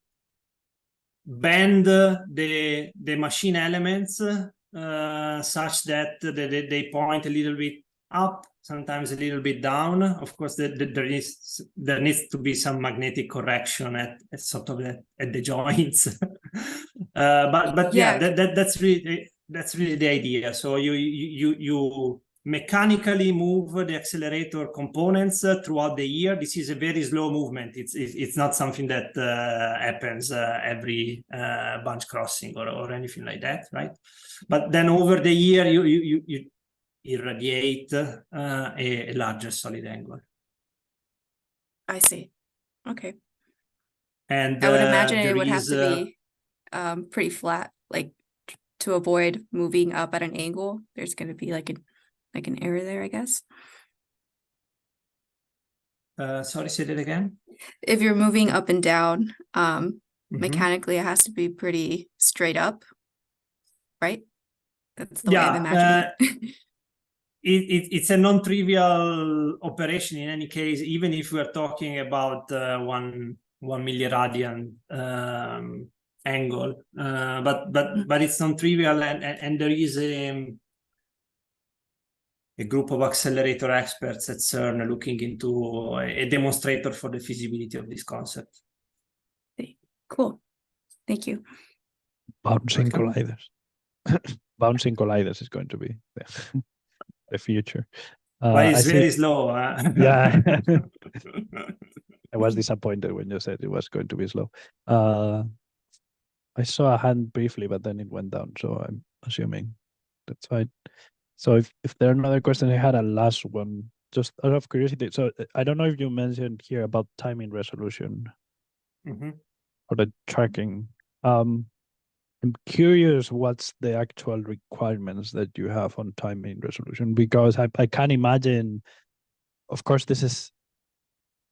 bend the machine elements such that they point a little bit up, sometimes a little bit down. Of course, there needs to be some magnetic correction at sort of at the joints. but yeah, that's really the idea. So you mechanically move the accelerator components throughout the year. This is a very slow movement. It's not something that happens every bunch crossing or anything like that, right? But then over the year, you irradiate a larger solid angle. I see. Okay. And I would imagine it would have to be pretty flat, like to avoid moving up at an angle. There's going to be like an error there, I guess. Sorry, say that again. If you're moving up and down, mechanically it has to be pretty straight up, right? That's the way I'm imagining it. It's a non-trivial operation in any case, even if we're talking about 1 milliradian angle, but it's non-trivial, and there is a group of accelerator experts at CERN looking into a demonstrator for the feasibility of this concept. Cool. Thank you. Bouncing colliders. Bouncing colliders is going to be the future. But it's very slow. Yeah. I was disappointed when you said it was going to be slow. I saw a hand briefly, but then it went down. So I'm assuming that's fine. So if there are another questions, I had a last one, just out of curiosity. So I don't know if you mentioned here about timing resolution or the tracking. I'm curious what's the actual requirements that you have on timing resolution, because I can imagine, of course, this is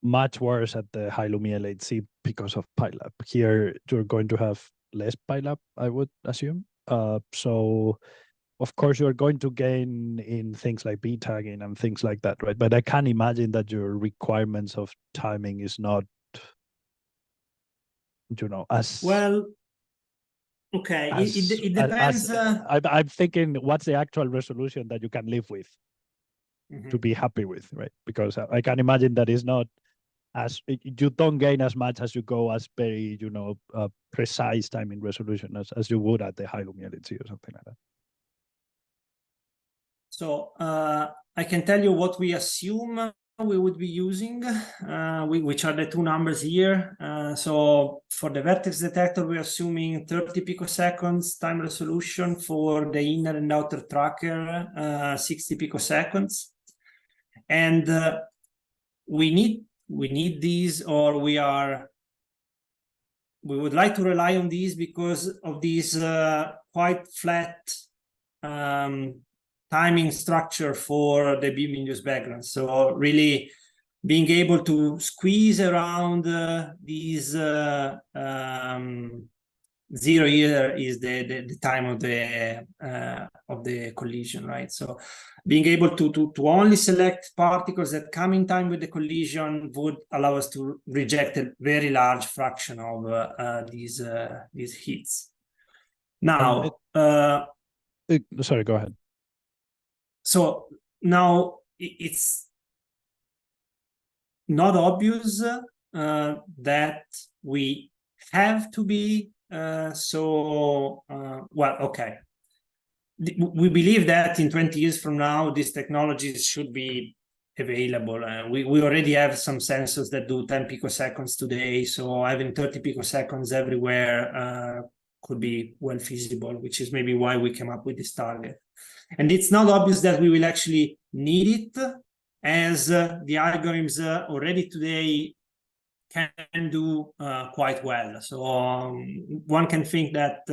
much worse at the high Lumia LHC because of PILAB. Here, you're going to have less PILAB, I would assume. So, of course, you're going to gain in things like B-tagging and things like that, right? But I can imagine that your requirements of timing is not, as well. Okay, it depends. I'm thinking, what's the actual resolution that you can live with to be happy with, right? Because I can imagine that is not as, you don't gain as much as you go as very, precise timing resolution as you would at the high Lumia LHC or something like that. So I can tell you what we assume we would be using, which are the two numbers here. So for the vertex detector, we're assuming 30 picoseconds time resolution. For the inner and outer tracker, 60 picoseconds. And we need these, or we would like to rely on these because of these quite flat timing structure for the beam-induced background. So really being able to squeeze around these 0 here is the time of the collision, right? So being able to only select particles that come in time with the collision would allow us to reject a very large fraction of these hits. Now, sorry, go ahead. So now it's not obvious that we have to be well, okay. We believe that in 20 years from now, these technologies should be available. We already have some sensors that do 10 picoseconds today, so having 30 picoseconds everywhere could be well feasible, which is maybe why we came up with this target. And it's not obvious that we will actually need it, as the algorithms already today can do quite well. So one can think that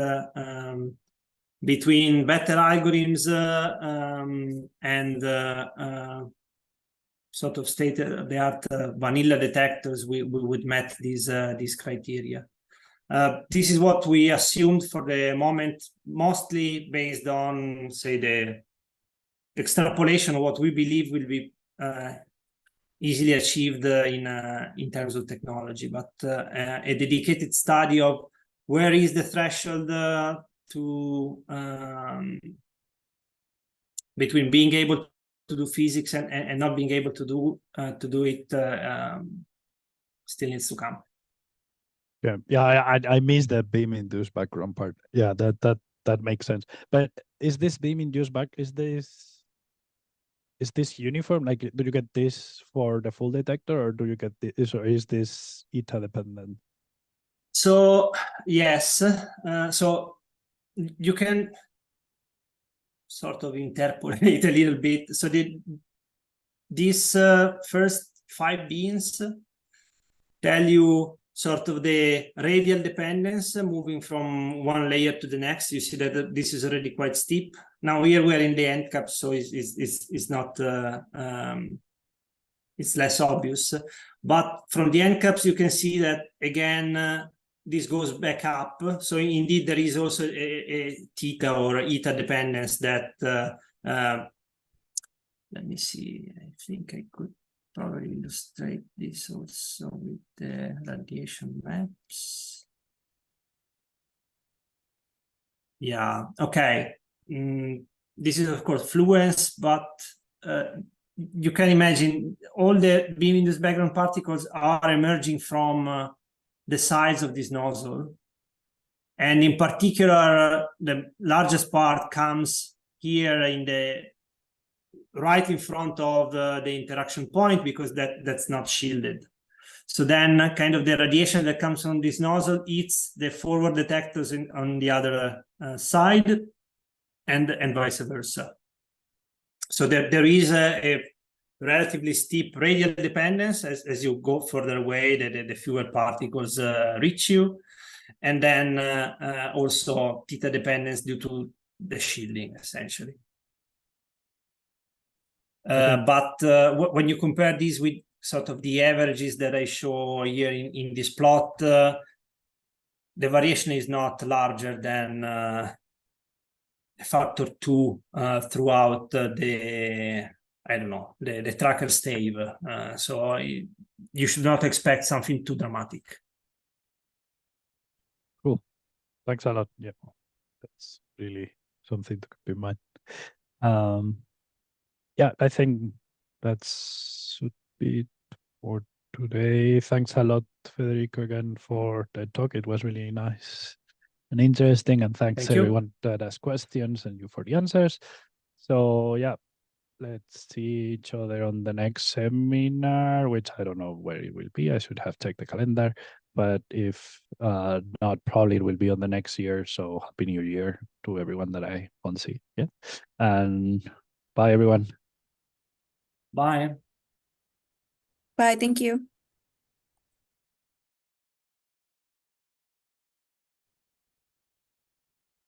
between better algorithms and sort of state-of-the-art vanilla detectors, we would meet these criteria. This is what we assumed for the moment, mostly based on, say, the extrapolation of what we believe will be easily achieved in terms of technology. But a dedicated study of where is the threshold between being able to do physics and not being able to do it still needs to come. Yeah, I missed the beam induced background part. Yeah, that makes sense. But is this beam induced back? Is this uniform? Like, do you get this for the full detector, or do you get this, or is this eta dependent? So yes, so you can sort of interpolate a little bit. So these first 5 beams tell you sort of the radial dependence moving from one layer to the next. You see that this is already quite steep. Now here we're in the end cap, so it's not it's less obvious. But from the end caps, you can see that again. This goes back up. So indeed, there is also a theta or eta dependence that, let me see, I think I could probably illustrate this also with the radiation maps. Yeah, okay. This is of course fluence, but you can imagine all the beam-induced background particles are emerging from the sides of this nozzle. And in particular, the largest part comes here in the right in front of the interaction point, because that's not shielded. So then kind of the radiation that comes from this nozzle hits the forward detectors on the other side, and vice versa. So there is a relatively steep radial dependence as you go further away, the fewer particles reach you, and then also theta dependence due to the shielding, essentially. But when you compare these with sort of the averages that I show here in this plot, the variation is not larger than factor 2 throughout the tracker stave. So you should not expect something too dramatic. Cool. Thanks a lot. Yeah, that's really something to keep in mind. Yeah, I think that should be it for today. Thanks a lot, Federico, again for the talk. It was really nice and interesting. And thanks Thank you. everyone that asked questions and you for the answers. So yeah, let's see each other on the next seminar, which I don't know where it will be. I should have checked the calendar. But if not, probably it will be on the next year. So Happy New Year to everyone that I won't see. Yeah. And bye, everyone. Bye. Bye, thank you.